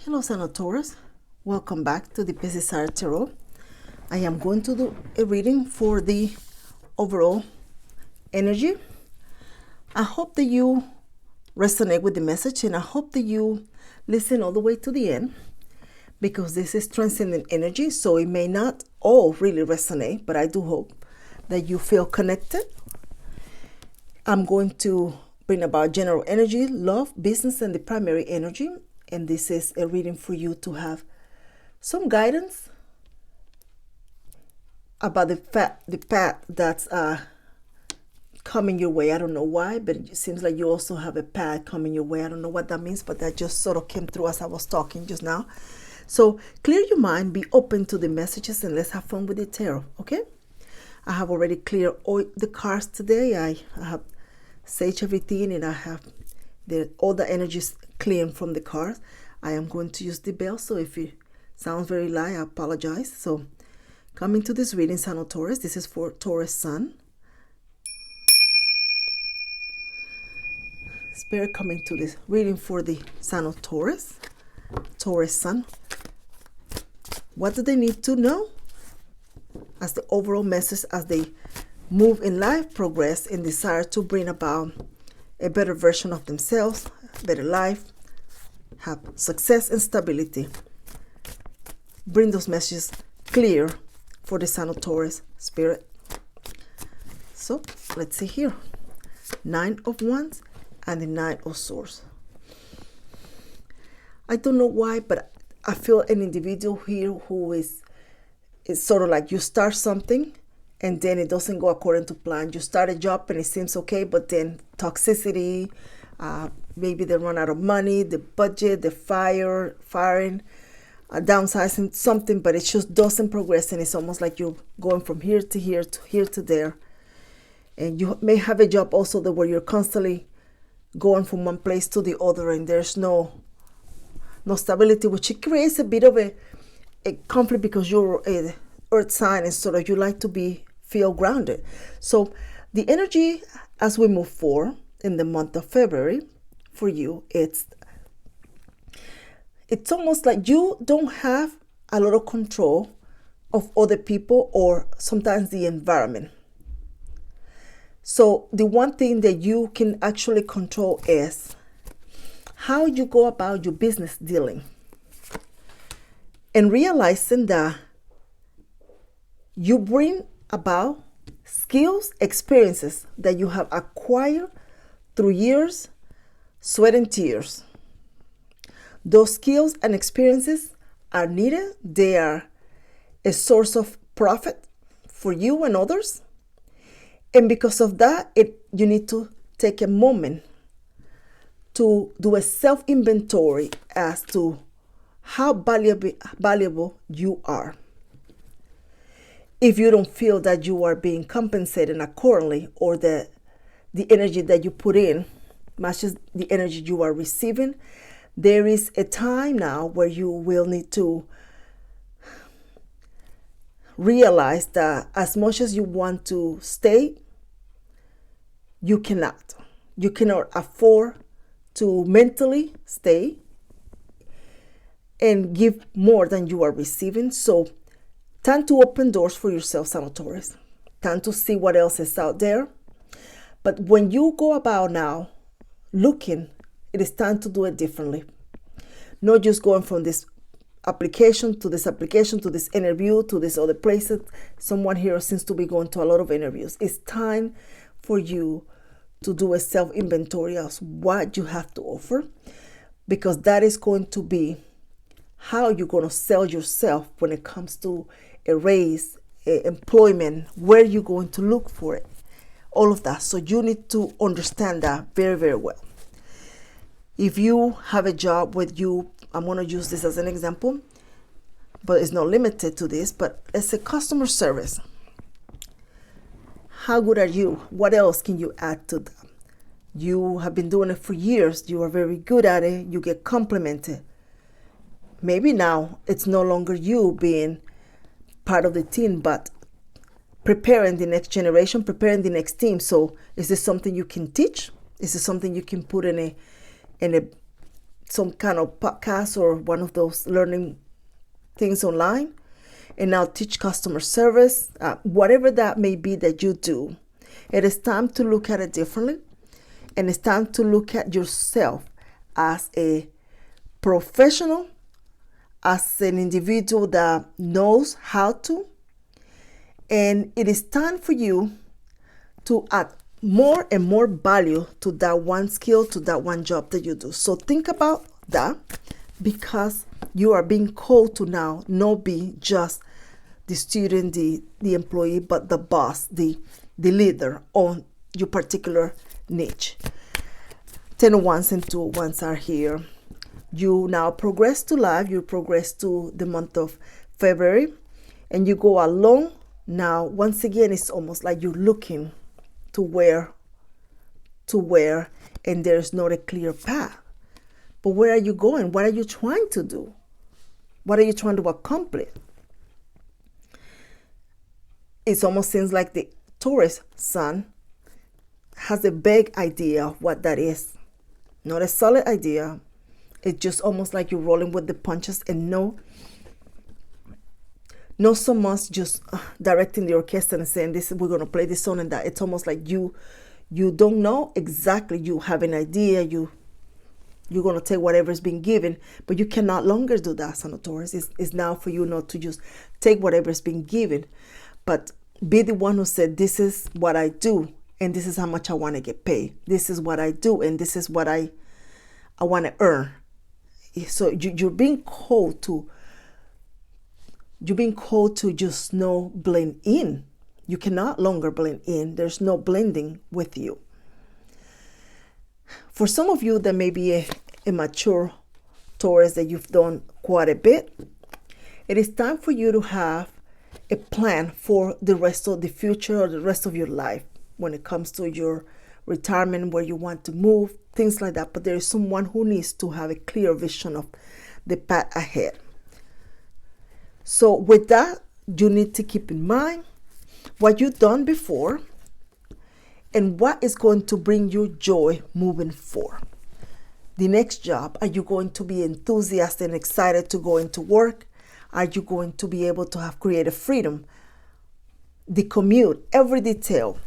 Hello, Son of Taurus. Welcome back to the Pesisar Tarot. I am going to do a reading for the overall energy. I hope that you resonate with the message, and I hope that you listen all the way to the end, because this is transcendent energy, so it may not all really resonate, but I do hope that you feel connected. I'm going to bring about general energy, love, business, and the primary energy. And this is a reading for you to have some guidance about the path that's coming your way. I don't know why, but it seems like you also have a path coming your way. I don't know what that means, but that just sort of came through as I was talking just now. So clear your mind, be open to the messages, and let's have fun with the tarot, okay? I have already cleared all the cards today. I have saged everything, and I have all the energies clean from the cards. I am going to use the bell, so if it sounds very loud, I apologize. So coming to this reading, Son of Taurus, this is for Taurus Sun. Spirit coming to this reading for the Son of Taurus, Taurus Sun. What do they need to know as the overall message as they move in life, progress, and desire to bring about a better version of themselves, better life, have success and stability? Bring those messages clear for the Son of Taurus, Spirit. So let's see here. 9 of Wands and the 9 of Swords. I don't know why, but I feel an individual here who is sort of like you start something and then it doesn't go according to plan. You start a job and it seems okay, but then toxicity, maybe they run out of money, the budget, the firing, downsizing, something, but it just doesn't progress, and it's almost like you're going from here to here to here to there. And you may have a job also that where you're constantly going from one place to the other, and there's no stability, which it creates a bit of a conflict, because you're a earth sign, and sort of you like to feel grounded. So the energy as we move forward in the month of February for you, it's almost like you don't have a lot of control of other people or sometimes the environment. So the one thing that you can actually control is how you go about your business dealing, and realizing that you bring about skills, experiences that you have acquired through years, sweat and tears. Those skills and experiences are needed. They are a source of profit for you and others. And because of that, you need to take a moment to do a self-inventory as to how valuable you are. If you don't feel that you are being compensated accordingly, or the energy that you put in matches the energy you are receiving, there is a time now where you will need to realize that as much as you want to stay, you cannot. You cannot afford to mentally stay and give more than you are receiving. So time to open doors for yourself, Son of Taurus. Time to see what else is out there. But when you go about now looking, it is time to do it differently. Not just going from this application to this application to this interview to this other place. Someone here seems to be going to a lot of interviews. It's time for you to do a self-inventory of what you have to offer, because that is going to be how you're going to sell yourself when it comes to a raise, employment, where you're going to look for it, all of that. So you need to understand that very, very well. If you have a job with you, I'm going to use this as an example, but it's not limited to this, but it's a customer service. How good are you? What else can you add to that? You have been doing it for years. You are very good at it. You get complimented. Maybe now it's no longer you being part of the team, but preparing the next generation, preparing the next team. So is this something you can teach? Is this something you can put in a some kind of podcast or one of those learning things online, and now teach customer service, whatever that may be that you do. It is time to look at it differently, and it's time to look at yourself as a professional, as an individual that knows how to, and it is time for you to add more and more value to that one skill, to that one job that you do. So think about that, because you are being called to now not be just the student, the employee, but the boss, the leader on your particular niche. 10 of Wands and 2 of Wands are here. You now progress to life, you progress to the month of February, and you go along. Now, once again, it's almost like you're looking to where, and there's not a clear path. But where are you going? What are you trying to do? What are you trying to accomplish? It almost seems like the Taurus sun has a vague idea of what that is. Not a solid idea. It's just almost like you're rolling with the punches, and not so much just directing the orchestra and saying, this, we're going to play this song and that. It's almost like you don't know exactly. You have an idea. You're going to take whatever's been given, but you cannot longer do that, Son of Taurus. It's now for you not to just take whatever's been given, but be the one who said, this is what I do, and this is how much I want to get paid. This is what I do, and this is what I want to earn. So you're being called to just no blend in. You cannot longer blend in. There's no blending with you. For some of you, there may be a mature Taurus that you've done quite a bit. It is time for you to have a plan for the rest of the future or the rest of your life when it comes to your retirement, where you want to move, things like that. But there is someone who needs to have a clear vision of the path ahead. So with that, you need to keep in mind what you've done before and what is going to bring you joy moving forward. The next job, are you going to be enthusiastic and excited to go into work? Are you going to be able to have creative freedom? The commute, every detail,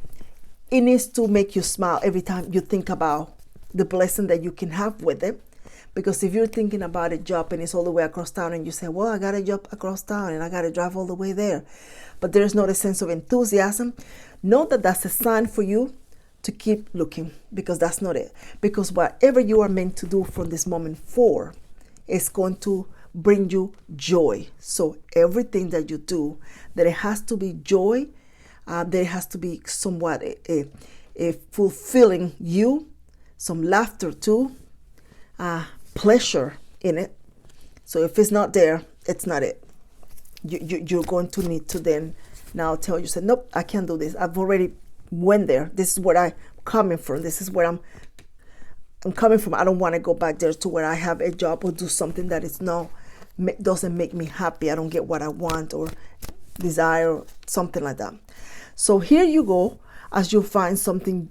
it needs to make you smile every time you think about the blessing that you can have with it. Because if you're thinking about a job and it's all the way across town, and you say, well, I got a job across town and I got to drive all the way there, but there's not a sense of enthusiasm, know that that's a sign for you to keep looking, because that's not it. Because whatever you are meant to do from this moment forward is going to bring you joy. So everything that you do, that it has to be joy, there has to be somewhat a fulfilling you, some laughter too, pleasure in it. So if it's not there, it's not it. You're going to need to then now tell yourself, nope, I can't do this. I've already went there. This is where I'm coming from. This is where I'm coming from. I don't want to go back there to where I have a job or do something that is doesn't make me happy. I don't get what I want or desire, or something like that. So here you go, as you find something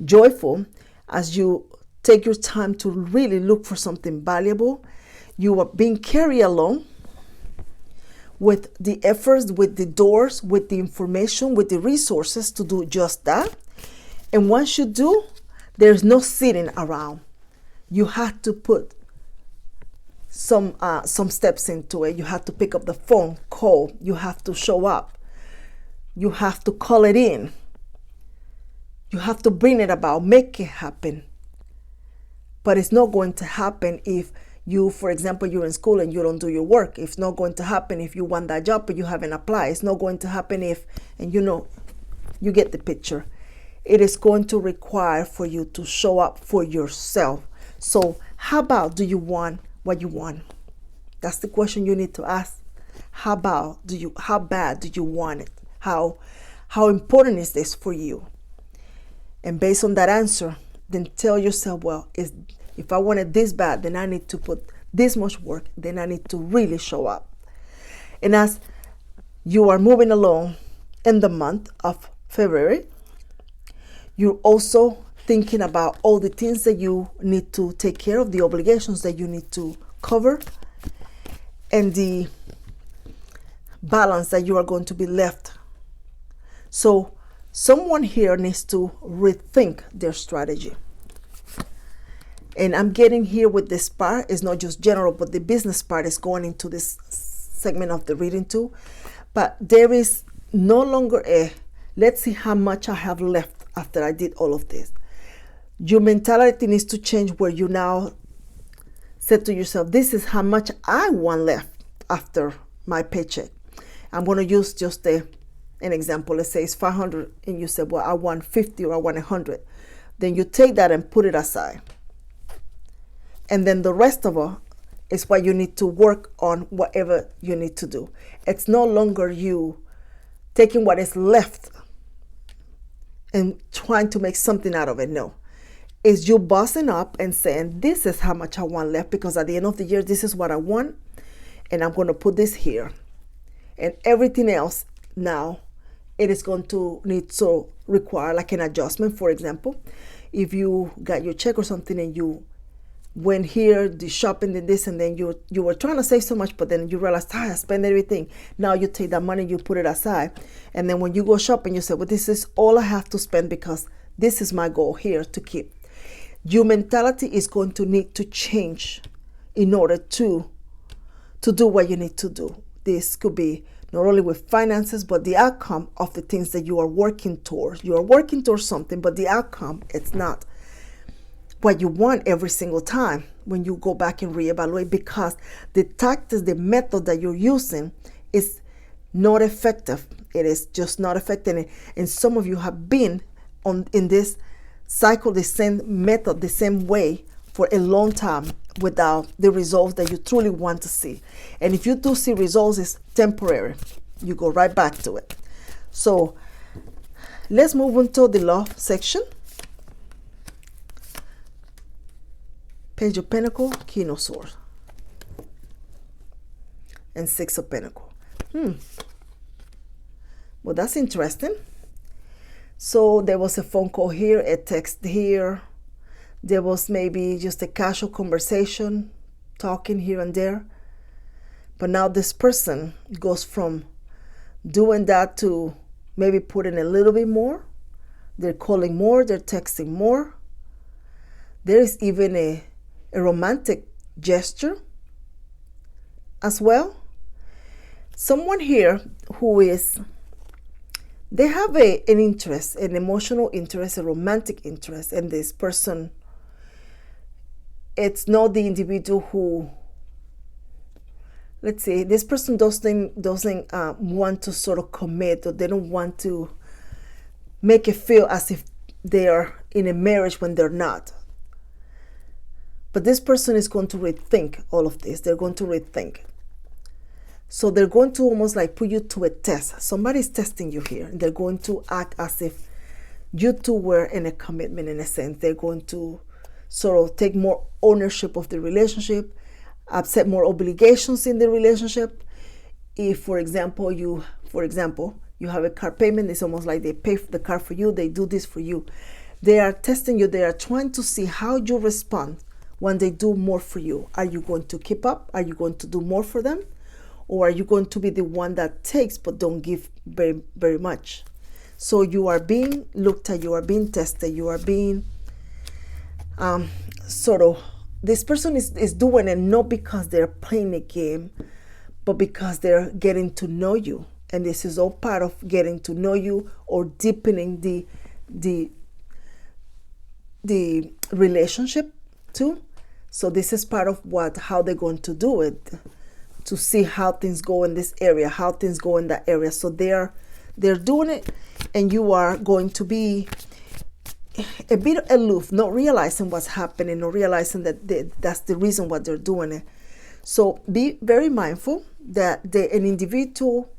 joyful, as you take your time to really look for something valuable, you are being carried along with the efforts, with the doors, with the information, with the resources to do just that. And once you do, there's no sitting around. You have to put some steps into it. You have to pick up the phone, call. You have to show up. You have to call it in. You have to bring it about, make it happen. But it's not going to happen if you, for example, you're in school and you don't do your work. It's not going to happen if you want that job but you haven't applied. It's not going to happen if, and you get the picture. It is going to require for you to show up for yourself. So how about, do you want what you want? That's the question you need to ask. How bad do you want it? How important is this for you? And based on that answer, then tell yourself, well, if I want it this bad, then I need to put this much work, then I need to really show up. And as you are moving along in the month of February, you're also thinking about all the things that you need to take care of, the obligations that you need to cover, and the balance that you are going to be left. So someone here needs to rethink their strategy. And I'm getting here with this part, it's not just general, but the business part is going into this segment of the reading too. But there is no longer a, let's see how much I have left after I did all of this. Your mentality needs to change, where you now said to yourself, this is how much I want left after my paycheck. I'm going to use just an example. Let's say it's 500 and you said, well, I want 50 or I want 100. Then you take that and put it aside. And then the rest of it is what you need to work on, whatever you need to do. It's no longer you taking what is left and trying to make something out of it. No. It's you bossing up and saying, this is how much I want left, because at the end of the year, this is what I want. And I'm going to put this here. And everything else now, it is going to need to require like an adjustment. For example, if you got your check or something and you went here, the shopping and this, and then you were trying to save so much, but then you realized, I spent everything. Now you take that money, you put it aside. And then when you go shopping, you say, well, this is all I have to spend because this is my goal here to keep. Your mentality is going to need to change in order to do what you need to do. This could be not only with finances, but the outcome of the things that you are working towards. You are working towards something, but the outcome, it's not what you want every single time when you go back and reevaluate, because the tactics, the method that you're using is not effective. It is just not effective. And some of you have been in this cycle, the same method, the same way for a long time without the results that you truly want to see. And if you do see results, it's temporary. You go right back to it. So let's move into the love section. Page of Pentacle, King of Swords, and Six of Pentacle. Well, that's interesting. So there was a phone call here, a text here. There was maybe just a casual conversation, talking here and there. But now this person goes from doing that to maybe putting a little bit more. They're calling more, they're texting more. There is even a romantic gesture as well. Someone here who is, they have an interest, an emotional interest, a romantic interest in this person. It's not the individual who, let's say, this person doesn't want to sort of commit, or they don't want to make it feel as if they are in a marriage when they're not. But this person is going to rethink all of this. They're going to rethink. So they're going to almost like put you to a test. Somebody's testing you here. And they're going to act as if you two were in a commitment in a sense. They're going to sort of take more ownership of the relationship, accept more obligations in the relationship. If, for example, you have a car payment, it's almost like they pay for the car for you. They do this for you. They are testing you. They are trying to see how you respond when they do more for you. Are you going to keep up? Are you going to do more for them? Or are you going to be the one that takes but don't give very, very much? So you are being looked at, you are being tested, you are being this person is doing it not because they're playing a game, but because they're getting to know you. And this is all part of getting to know you or deepening the relationship too. So this is part of how they're going to do it, to see how things go in this area, how things go in that area. So they're doing it, and you are going to be a bit aloof, not realizing what's happening, not realizing that that's the reason why they're doing it. So be very mindful that an individual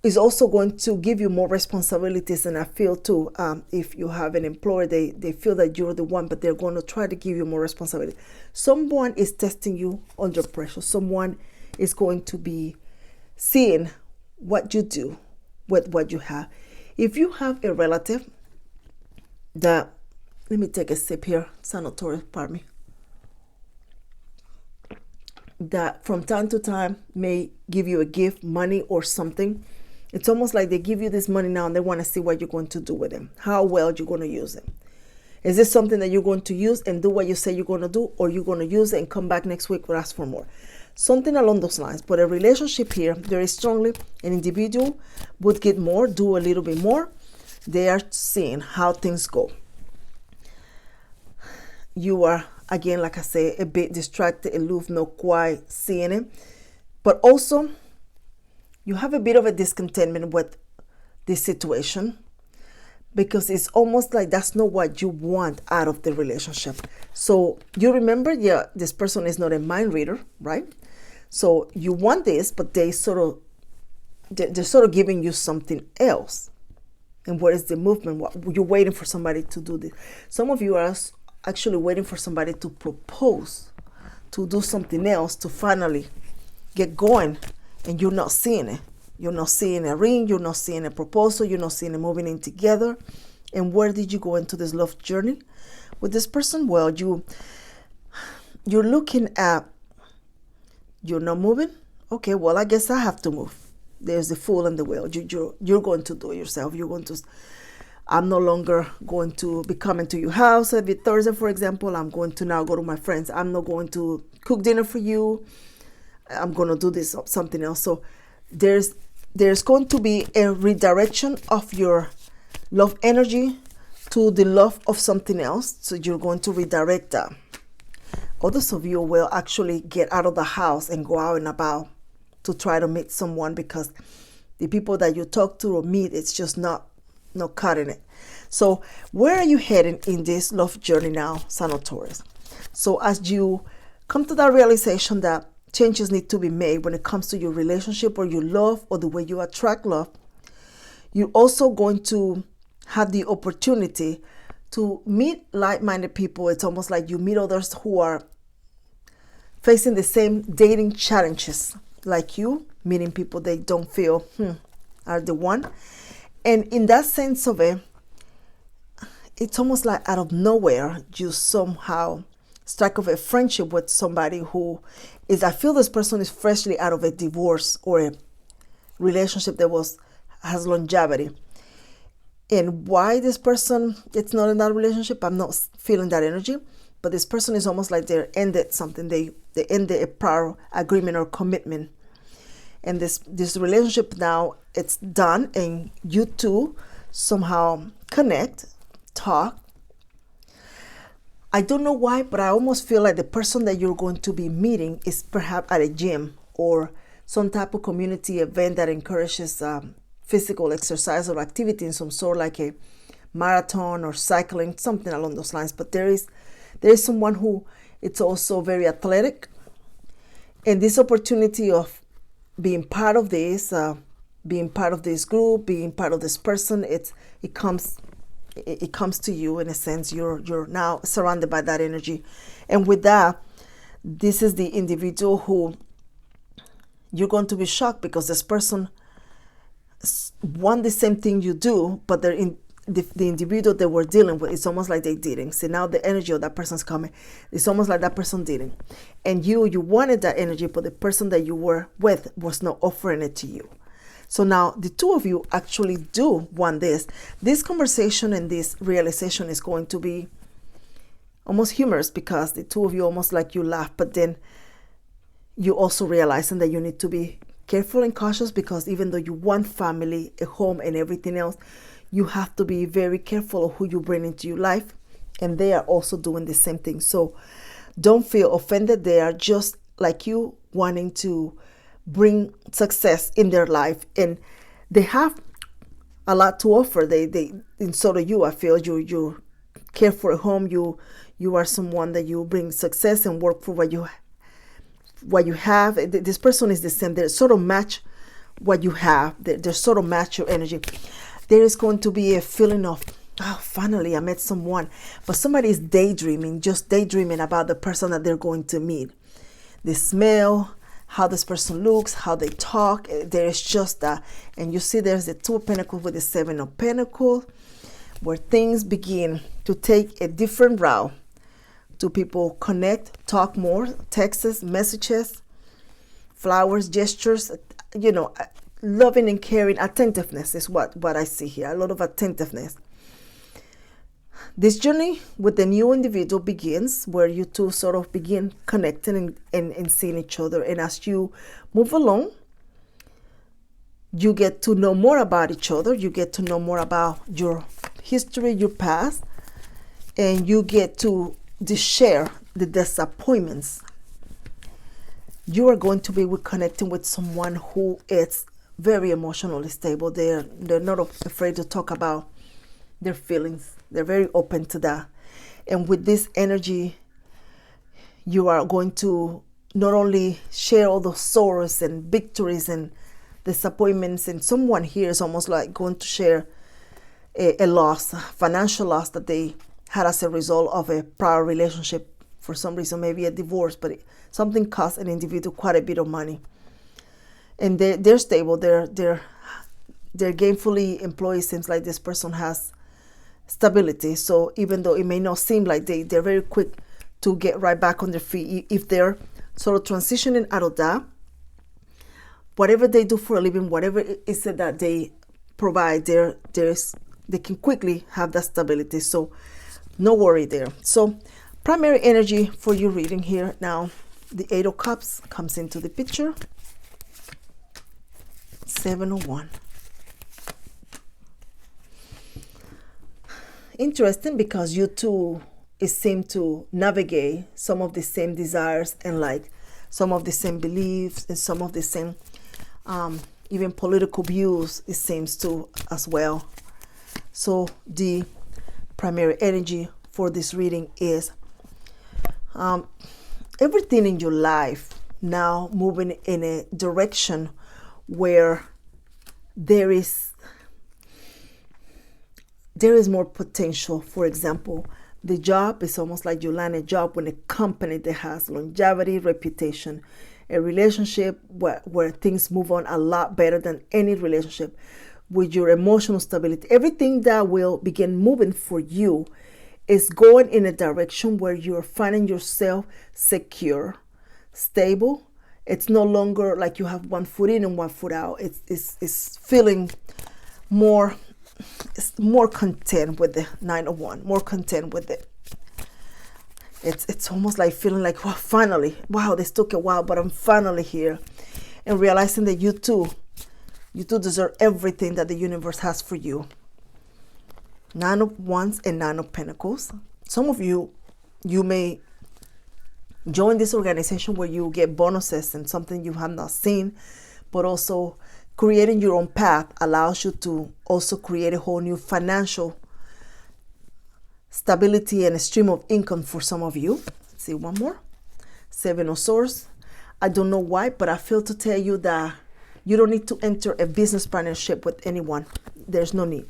is also going to give you more responsibilities. And I feel too, if you have an employer, they feel that you're the one, but they're going to try to give you more responsibility. Someone is testing you under pressure. Someone is going to be seeing what you do with what you have. If you have a relative that Let me take a sip here. Taurus, pardon me. That from time to time may give you a gift, money or something. It's almost like they give you this money now and they want to see what you're going to do with them, how well you're going to use it. Is this something that you're going to use and do what you say you're going to do, or you're going to use it and come back next week and ask for more? Something along those lines. But a relationship here, very strongly, an individual would get more, do a little bit more. They are seeing how things go. You are, again, like I say, a bit distracted, aloof, not quite seeing it. But also, you have a bit of a discontentment with this situation, because it's almost like that's not what you want out of the relationship. So you remember, yeah, this person is not a mind reader, right? So you want this, but they're sort of giving you something else. And what is the movement? You're waiting for somebody to do this. Some of you are actually waiting for somebody to propose, to do something else, to finally get going, and you're not seeing it. You're not seeing a ring, you're not seeing a proposal, you're not seeing it moving in together. And where did you go into this love journey with this person? Well, you're looking at, you're not moving. Okay, well, I guess I have to move. There's the Fool and the Wheel. You're going to do it yourself. You're going to, I'm no longer going to be coming to your house every Thursday, for example. I'm going to now go to my friends. I'm not going to cook dinner for you. I'm going to do this something else. So there's going to be a redirection of your love energy to the love of something else. So you're going to redirect that. Others of you will actually get out of the house and go out and about to try to meet someone, because the people that you talk to or meet, it's just not cutting it. So where are you heading in this love journey now, Taurus? So as you come to that realization that changes need to be made when it comes to your relationship or your love or the way you attract love, you're also going to have the opportunity to meet like-minded people. It's almost like you meet others who are facing the same dating challenges like you, meeting people they don't feel are the one. And in that sense of it, it's almost like out of nowhere, you somehow strike of a friendship with somebody who is, I feel this person is freshly out of a divorce or a relationship that has longevity. And why this person, it's not in that relationship, I'm not feeling that energy, but this person is almost like they ended something. They ended a prior agreement or commitment. And this relationship now, it's done, and you two somehow connect, talk. I don't know why, but I almost feel like the person that you're going to be meeting is perhaps at a gym or some type of community event that encourages physical exercise or activity in some sort, like a marathon or cycling, something along those lines. But there is someone who it's also very athletic, and this opportunity of being part of this, being part of this group, being part of this person, it comes to you in a sense. You're now surrounded by that energy, and with that, this is the individual who you're going to be shocked, because this person want the same thing you do, but they're in the individual they were dealing with. It's almost like they didn't. See, now the energy of that person's coming. It's almost like that person didn't, and you wanted that energy, but the person that you were with was not offering it to you. So now the two of you actually do want this. This conversation and this realization is going to be almost humorous, because the two of you almost like you laugh, but then you also realizing that you need to be careful and cautious, because even though you want family, a home and everything else, you have to be very careful of who you bring into your life, and they are also doing the same thing. So don't feel offended. They are just like you, wanting to bring success in their life, and they have a lot to offer. They and so do you. I feel you care for a home. You are someone that you bring success and work for what you have. This person is the same. They sort of match what you have. They sort of match your energy. There is going to be a feeling of, oh, finally I met someone. But somebody is just daydreaming about the person that they're going to meet. The smell, how this person looks, how they talk. There is just that. And you see there's the Two of Pentacles with the Seven of Pentacles. where things begin to take a different route. To people connect, talk more, texts, messages, flowers, gestures, loving and caring, attentiveness is what I see here, a lot of attentiveness. This journey with the new individual begins where you two sort of begin connecting and seeing each other. And as you move along, you get to know more about each other. You get to know more about your history, your past, and you get to share the disappointments. You are going to be connecting with someone who is very emotionally stable. They're not afraid to talk about their feelings. They're very open to that. And with this energy, you are going to not only share all those sorrows and victories and disappointments, and someone here is almost like going to share a loss, financial loss that they had as a result of a prior relationship. For some reason, maybe a divorce, but something cost an individual quite a bit of money. And they're stable. They're gainfully employed. Seems like this person has stability. So even though it may not seem like they're very quick to get right back on their feet, if they're sort of transitioning out of that, whatever they do for a living, whatever it is that they provide, they can quickly have that stability. So no worry there. So primary energy for you reading here now, the 8 of Cups comes into the picture. 7 of Wands. Interesting, because you two seem to navigate some of the same desires and like some of the same beliefs and some of the same even political views, it seems to as well. So the primary energy for this reading is everything in your life now moving in a direction where there is more potential. For example, the job is almost like you land a job with a company that has longevity, reputation, a relationship where things move on a lot better than any relationship, with your emotional stability. Everything that will begin moving for you is going in a direction where you're finding yourself secure, stable. It's no longer like you have one foot in and one foot out. It's feeling more content with the 9 of Wands, more content with it. It's almost like feeling like, well, finally, wow, this took a while, but I'm finally here. And realizing that you too deserve everything that the universe has for you. 9 of Wands and 9 of Pentacles. Some of you may join this organization where you get bonuses and something you have not seen, but also creating your own path allows you to also create a whole new financial stability and a stream of income for some of you. Let's see one more. 7 of Swords. I don't know why, but I feel to tell you that you don't need to enter a business partnership with anyone. There's no need.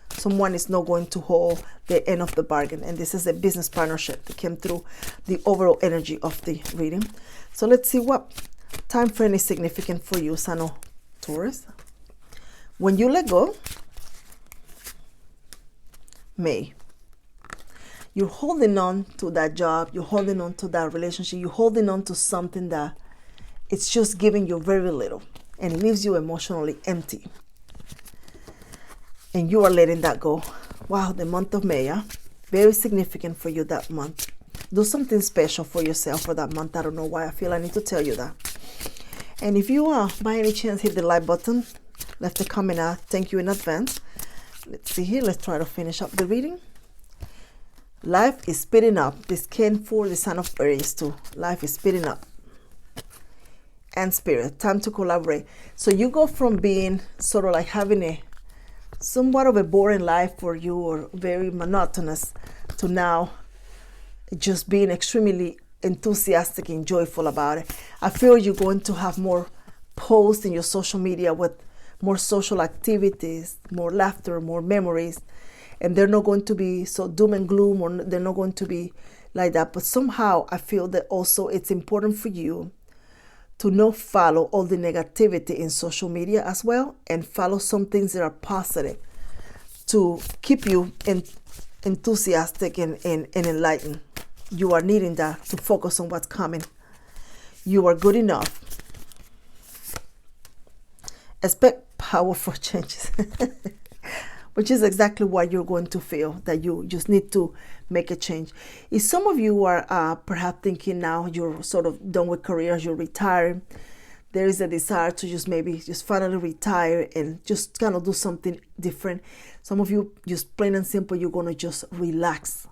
Someone is not going to hold the end of the bargain. And this is a business partnership that came through the overall energy of the reading. So let's see what time frame is significant for you, Son of Taurus. When you let go, May. You're holding on to that job. You're holding on to that relationship. You're holding on to something that it's just giving you very little and it leaves you emotionally empty. And you are letting that go. Wow, the month of May, very significant for you that month. Do something special for yourself for that month. I don't know why I feel I need to tell you that. And if you by any chance hit the like button, left a comment, thank you in advance. Let's see here. Let's try to finish up the reading. Life is speeding up. This came for the Sign of Aries too. Life is speeding up. And Spirit, time to collaborate. So you go from being sort of like having a somewhat of a boring life for you or very monotonous to now just being extremely enthusiastic and joyful about it. I feel you're going to have more posts in your social media with more social activities, more laughter, more memories, and they're not going to be so doom and gloom, or they're not going to be like that. But somehow I feel that also it's important for you to not follow all the negativity in social media as well, and follow some things that are positive to keep you enthusiastic and enlightened. You are needing that to focus on what's coming. You are good enough. Expect powerful changes, which is exactly what you're going to feel, that you just need to make a change. If some of you are perhaps thinking now you're sort of done with careers, you're retired, there is a desire to just finally retire and just kind of do something different. Some of you, just plain and simple, you're going to just relax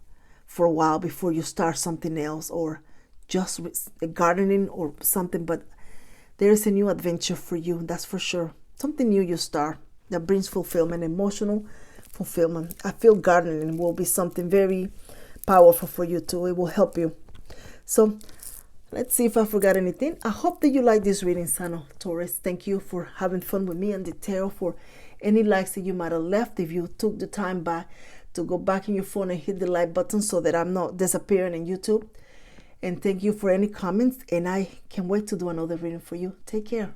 for a while before you start something else, or just gardening or something. But there is a new adventure for you, that's for sure. Something new you start that brings fulfillment, emotional fulfillment. I feel gardening will be something very powerful for you too. It will help you. So let's see if I forgot anything. I hope that you like this reading, son of Taurus. Thank you for having fun with me and the tarot. For any likes that you might have left, if you took the time to go back in your phone and hit the like button so that I'm not disappearing in YouTube. And thank you for any comments. And I can't wait to do another reading for you. Take care.